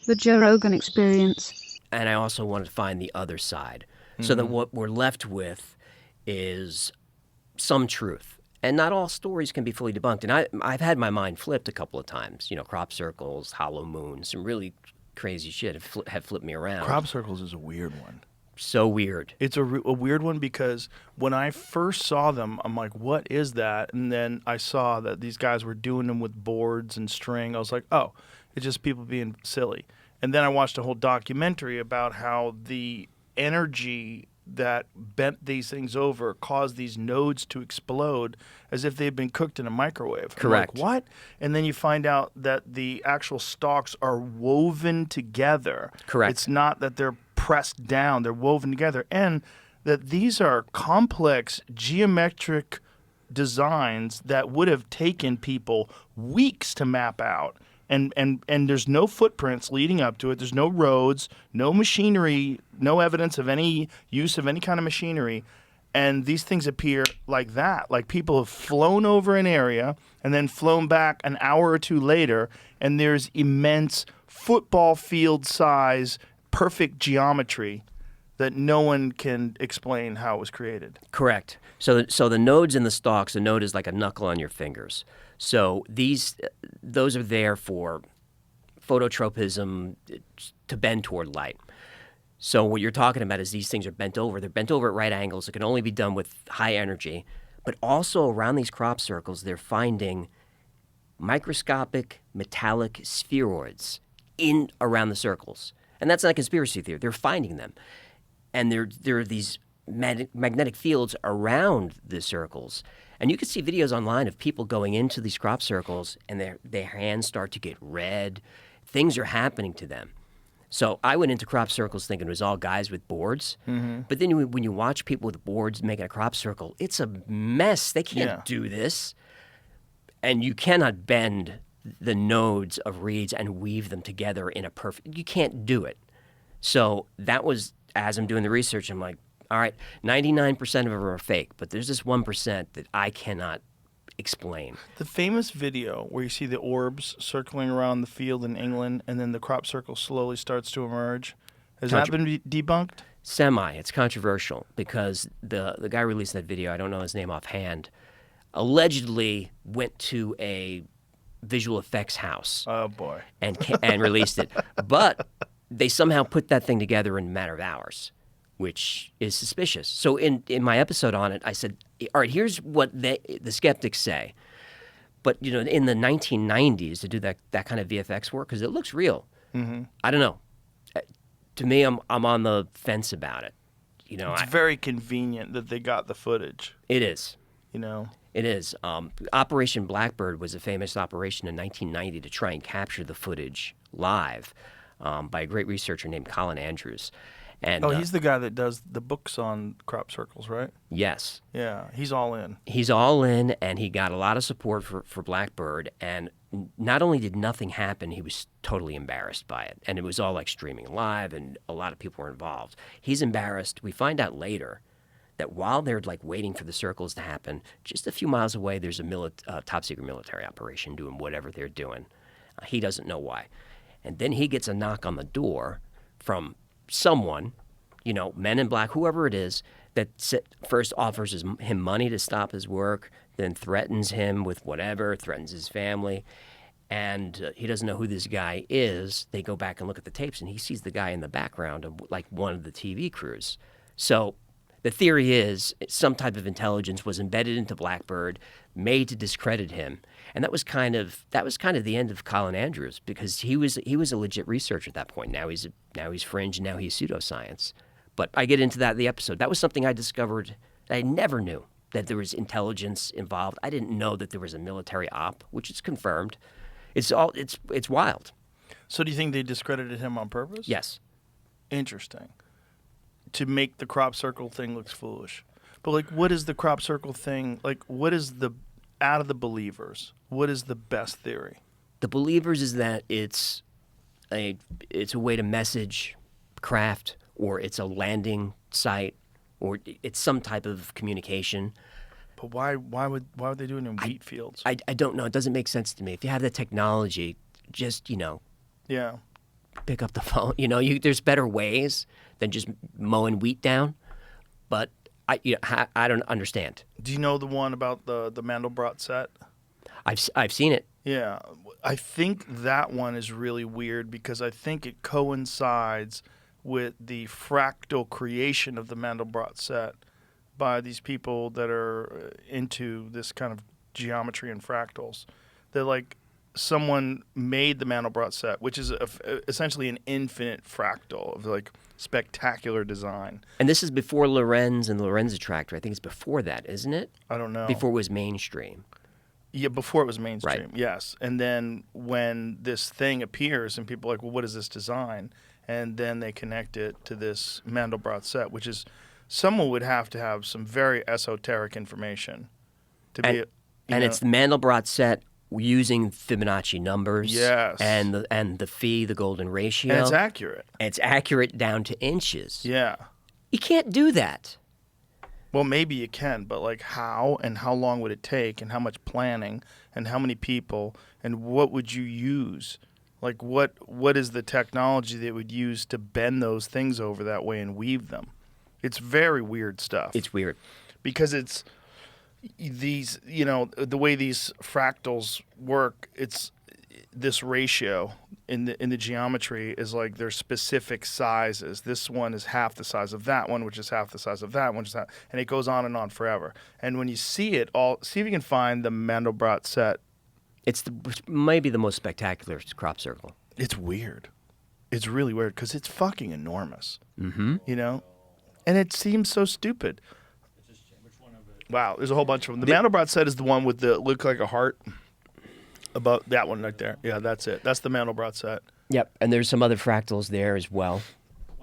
The Joe Rogan Experience. And I also wanted to find the other side. So that what we're left with is some truth. And not all stories can be fully debunked. And I've had my mind flipped a couple of times. You know, crop circles, hollow moons, some really crazy shit have flipped me around. Crop circles is a weird one. So weird. It's a weird one because when I first saw them, I'm like, what is that? And then I saw that these guys were doing them with boards and string. I was like, oh, it's just people being silly. And then I watched a whole documentary about how the energy that bent these things over caused these nodes to explode as if they'd been cooked in a microwave. Correct. I'm like, what? And then you find out that the actual stalks are woven together. Correct. It's not that they're pressed down, they're woven together. And that these are complex geometric designs that would have taken people weeks to map out. And there's no footprints leading up to it. There's no roads, no machinery, no evidence of any use of any kind of machinery. And these things appear like that. Like people have flown over an area and then flown back an hour or two later, and there's immense football field size, perfect geometry that no one can explain how it was created. Correct. So the nodes in the stalks, the node is like a knuckle on your fingers. So those are there for phototropism, to bend toward light. So what you're talking about is these things are bent over. They're bent over at right angles. It can only be done with high energy. But also around these crop circles, they're finding microscopic metallic spheroids in around the circles. And that's not a conspiracy theory. They're finding them. And there are these magnetic fields around the circles. And you can see videos online of people going into these crop circles and their hands start to get red. Things are happening to them. So I went into crop circles thinking it was all guys with boards. Mm-hmm. But then when you watch people with boards making a crop circle, it's a mess. They can't do this. And you cannot bend the nodes of reeds and weave them together in a perfect... You can't do it. So that was, as I'm doing the research, I'm like, all right, 99% of them are fake, but there's this 1% that I cannot explain. The famous video where you see the orbs circling around the field in England and then the crop circle slowly starts to emerge, has that been debunked? Semi. It's controversial because the guy releasing that video, I don't know his name offhand, allegedly went to a visual effects house. Oh, boy. And released it. But they somehow put that thing together in a matter of hours, which is suspicious. So in my episode on it, I said, all right, here's what the skeptics say. But, you know, in the 1990s, to do that kind of VFX work, because it looks real, I don't know. To me, I'm on the fence about it. You know, it's very convenient that they got the footage. It is. You know? It is. Operation Blackbird was a famous operation in 1990 to try and capture the footage live by a great researcher named Colin Andrews. And, he's the guy that does the books on crop circles, right? Yes. Yeah, he's all in. He's all in, and he got a lot of support for Blackbird. And not only did nothing happen, he was totally embarrassed by it. And it was all like streaming live, and a lot of people were involved. He's embarrassed. We find out later that while they're like waiting for the circles to happen, just a few miles away, there's a top secret military operation doing whatever they're doing. He doesn't know why. And then he gets a knock on the door from someone, you know, Men in Black, whoever it is, that first offers him money to stop his work, then threatens him with whatever, threatens his family, and he doesn't know who this guy is. They go back and look at the tapes, and he sees the guy in the background of like one of the TV crews. So the theory is some type of intelligence was embedded into Blackbird, made to discredit him. And that was kind of the end of Colin Andrews, because he was a legit researcher at that point. Now he's fringe, and now he's pseudoscience. But I get into that in the episode. That was something I discovered that I never knew, that there was intelligence involved. I didn't know that there was a military op, which is confirmed. It's wild. So do you think they discredited him on purpose? Yes. Interesting. To make the crop circle thing look foolish. But like, what is the crop circle thing? Like, what is out of the believers, what is the best theory? The believers is that it's a way to message craft, or it's a landing site, or it's some type of communication. But why would they do it in wheat fields? I don't know. It doesn't make sense to me. If you have the technology, just, you know. Yeah. pick up the phone. There's better ways than just mowing wheat down. But I don't understand. Do you know the one about the Mandelbrot set? I've seen it. Yeah, I think that one is really weird because I think it coincides with the fractal creation of the Mandelbrot set by these people that are into this kind of geometry and fractals. They're like someone made the Mandelbrot set, which is essentially an infinite fractal of like spectacular design. And this is before Lorenz and the Lorenz attractor. I think it's before that, isn't it? I don't know. Before it was mainstream. Yeah, before it was mainstream, Right. yes. And then when this thing appears and people are like, well, what is this design? And then they connect it to this Mandelbrot set, which is someone would have to have some very esoteric information to be. And it's the Mandelbrot set using Fibonacci numbers. Yes. And the phi, the golden ratio. And it's accurate. It's accurate down to inches. Yeah. You can't do that. Well, maybe you can, but like how and how long would it take and how much planning and how many people and what would you use? Like what is the technology that would use to bend those things over that way and weave them? It's very weird stuff. It's weird. Because it's these, the way these fractals work, it's this ratio in the geometry is like there's specific sizes. This one is half the size of that one, which is half the size of that one, and it goes on and on forever. And when you see it all, see if you can find the Mandelbrot set. It's maybe the most spectacular crop circle. It's weird. It's really weird because it's fucking enormous. Mm-hmm. And it seems so stupid. Wow, there's a whole bunch of them. The Mandelbrot set is the one with the look like a heart. About that one right there. Yeah, that's it. That's the Mandelbrot set. Yep, and there's some other fractals there as well.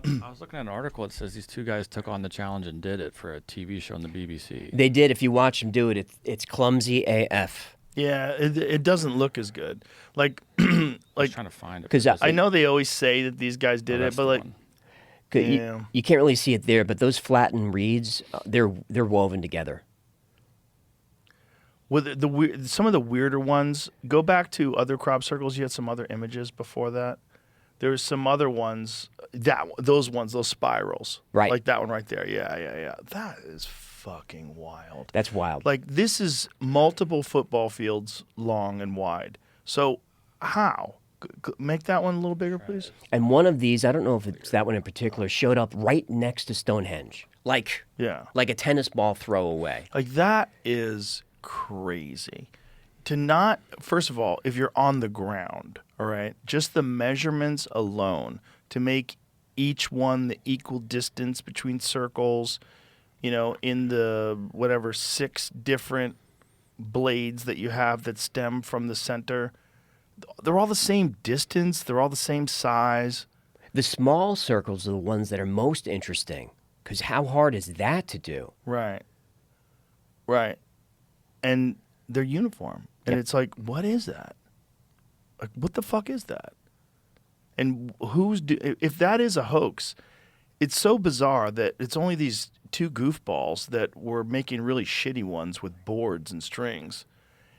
I was looking at an article that says these two guys took on the challenge and did it for a TV show on the BBC. They did. If you watch them do it, it's clumsy AF. Yeah, it doesn't look as good. Like, I was trying to find it. 'Cause I know they always say that these guys did it, but like, yeah. You can't really see it there, but those flattened reeds, they're woven together. with some of the weirder ones, go back to other crop circles. You had some other images before that. There's some other ones, those spirals. Right. Like that one right there. Yeah. That is fucking wild. That's wild. Like, this is multiple football fields long and wide. So how? Make that one a little bigger, please. And one of these, I don't know if it's that one in particular, showed up right next to Stonehenge. Like a tennis ball throw away. Like, that is crazy. To not, first of all, if you're on the ground, all right, just the measurements alone to make each one the equal distance between circles, in the whatever 6 different blades that you have that stem from the center, they're all the same distance, they're all the same size. The small circles are the ones that are most interesting, because how hard is that to do? Right. And they're uniform. And Yep. it's like, what is that? Like, what the fuck is that? And if that is a hoax, it's so bizarre that it's only these 2 goofballs that were making really shitty ones with boards and strings.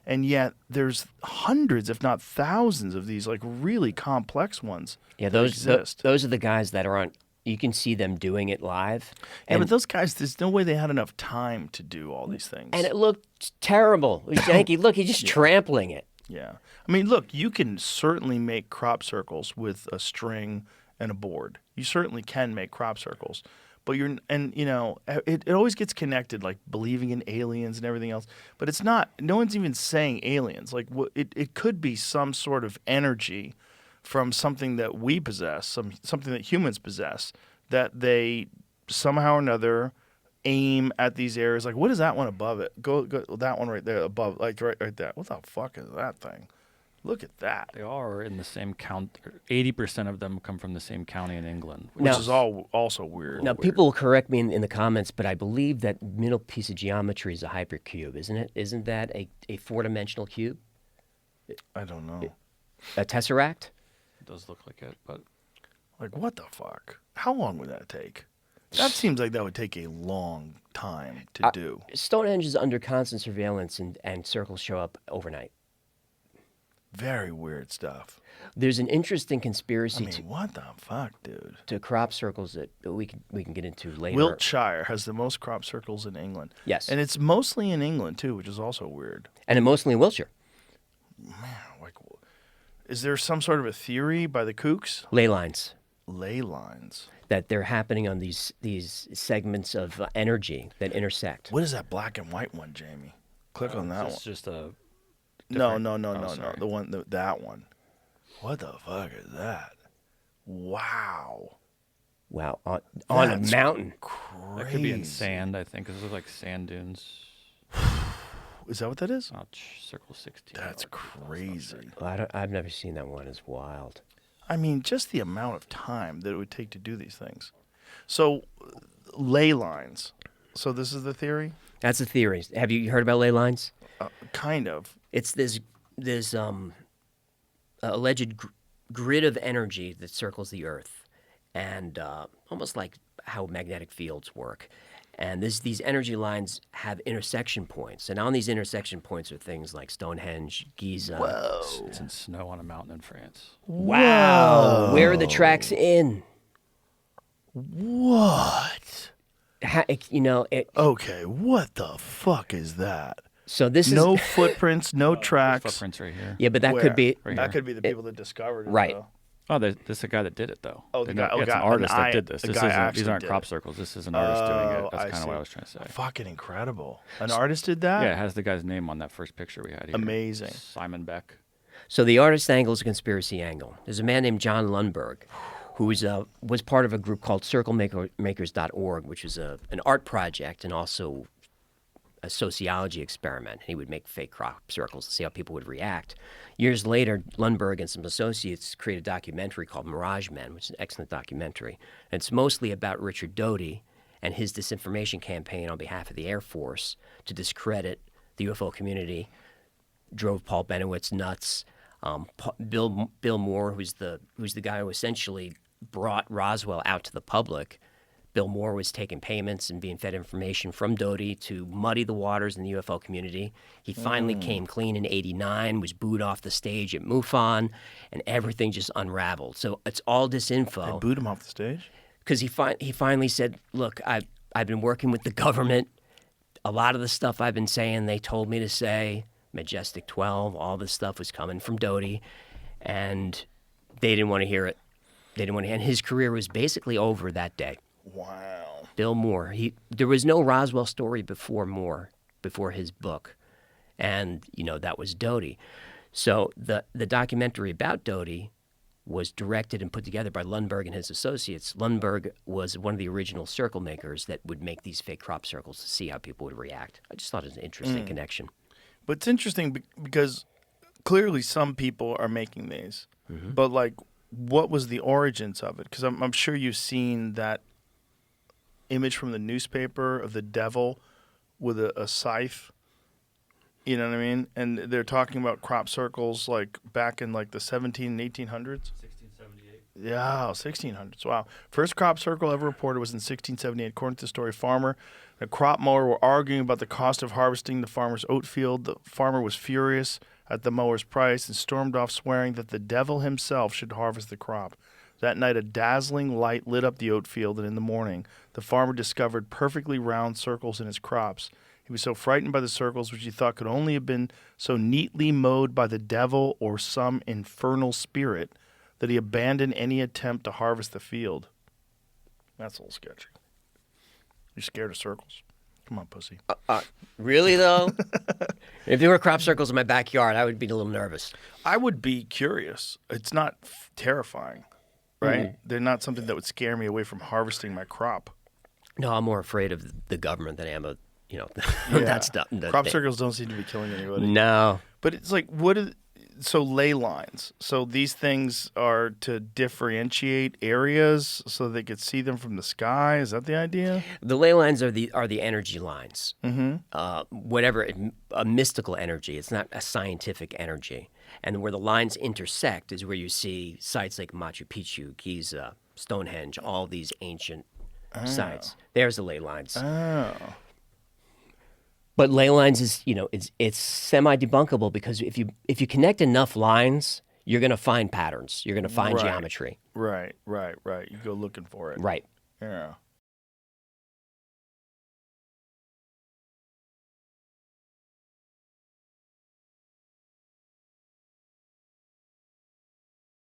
And yet there's hundreds, if not thousands, of these like really complex ones. Yeah, that exist. those are the guys that are on. You can see them doing it live. Yeah, but those guys, there's no way they had enough time to do all these things. And it looked terrible. Look, he's just trampling it. Yeah. I mean, look, you can certainly make crop circles with a string and a board. You certainly can make crop circles. But it always gets connected, like believing in aliens and everything else. But it's not, no one's even saying aliens. Like, it could be some sort of energy from something that we possess, something that humans possess, that they somehow or another aim at these areas. Like, what is that one above it? Go that one right there above, like right there. What the fuck is that thing? Look at that. They are in the same count. 80% of them come from the same county in England. Which is also weird. Now, people will correct me in the comments, but I believe that middle piece of geometry is a hypercube, isn't it? Isn't that a 4-dimensional cube? I don't know. A tesseract? It does look like it, but Like, what the fuck? How long would that take? That seems like that would take a long time to do. Stonehenge is under constant surveillance, and circles show up overnight. Very weird stuff. There's an interesting I conspiracy mean, what the fuck, dude? to crop circles that we can get into later. Wiltshire has the most crop circles in England. Yes. And it's mostly in England, too, which is also weird. And mostly in Wiltshire. Like, is there some sort of a theory by the kooks? Ley lines. Ley lines. That they're happening on these segments of energy that intersect. What is that black and white one, Jamie? Click on that one. It's just a No. sorry. The one, that one. What the fuck is that? Wow. Wow, on a That's mountain. Crazy. that could be in sand, I think, 'cause those look like sand dunes. Is that what that is? Circle 16. That's crazy. I've never seen that one. It's wild. I mean, just the amount of time that it would take to do these things. So, ley lines. So this is the theory? That's a theory. Have you heard about ley lines? Kind of. It's this alleged grid of energy that circles the Earth, and almost like how magnetic fields work. And these energy lines have intersection points, and on these intersection points are things like Stonehenge, Giza. Whoa. It's in snow on a mountain in France. Wow! Where are the tracks in? What? Okay, what the fuck is that? So this is No footprints, no There's tracks. footprints right here. yeah, but that Where? could be Right That here. could be the people that discovered it. Right. though. Oh, this is the guy that did it, though. Oh, the They're guy- not- oh, it's guy- an artist an that eye- did this. the This guy isn't, actually these aren't did crop it. circles. This is an artist doing it. That's I kind of what see. I was trying to say. Fucking incredible. An artist did that? Yeah, it has the guy's name on that first picture we had here. Amazing. Simon Beck. So the artist angle is a conspiracy angle. There's a man named John Lundberg who was part of a group called CircleMakers.org, which is an art project and also a sociology experiment. He would make fake crop circles to see how people would react. Years later, Lundberg and some associates created a documentary called Mirage Men, which is an excellent documentary. And it's mostly about Richard Doty and his disinformation campaign on behalf of the Air Force to discredit the UFO community, drove Paul Benowitz nuts. Bill Moore, who's the guy who essentially brought Roswell out to the public. Bill Moore was taking payments and being fed information from Doty to muddy the waters in the UFO community. He finally came clean in '89, was booed off the stage at MUFON, and everything just unraveled. So it's all They disinfo booed him off the stage? because he finally said, "Look, I've been working with the government. A lot of the stuff I've been saying, they told me to say. Majestic 12, all this stuff was coming from Doty, and they didn't want to hear it. They didn't want to. And his career was basically over that day. Wow. Bill Moore. There was no Roswell story before his book, and that was Doty. So the documentary about Doty was directed and put together by Lundberg and his associates. Lundberg was one of the original circle makers that would make these fake crop circles to see how people would react. I just thought it was an interesting connection. But it's interesting because clearly some people are making these. But, like, what was the origins of it? Because I'm sure you've seen that image from the newspaper of the devil with a scythe. You know what I mean? And they're talking about crop circles, like, back in, like, the 17 and 1800s. 1678. Yeah, 1600s. Wow. First crop circle ever reported was in 1678. According to the story, farmer and a crop mower were arguing about the cost of harvesting the farmer's oat field. The farmer was furious at the mower's price and stormed off, swearing that the devil himself should harvest the crop. That night, a dazzling light lit up the oat field, and in the morning, the farmer discovered perfectly round circles in his crops. He was so frightened by the circles, which he thought could only have been so neatly mowed by the devil or some infernal spirit, that he abandoned any attempt to harvest the field. That's a little sketchy. You're scared of circles? Come on, pussy. Really, though? If there were crop circles in my backyard, I would be a little nervous. I would be curious. It's not terrifying, right? They're not something that would scare me away from harvesting my crop. No, I'm more afraid of the government than I am of, that stuff. Crop circles don't seem to be killing anybody. No. But it's like, so ley lines. So these things are to differentiate areas so they could see them from the sky. Is that the idea? The ley lines are the energy lines. Mm-hmm. A mystical energy. It's not a scientific energy. And where the lines intersect is where you see sites like Machu Picchu, Giza, Stonehenge, all these ancient sites. There's the ley lines. Oh. But ley lines is, it's semi-debunkable because if you connect enough lines, you're going to find patterns. You're going to find Right. geometry. Right. You go looking for it. Right. Yeah.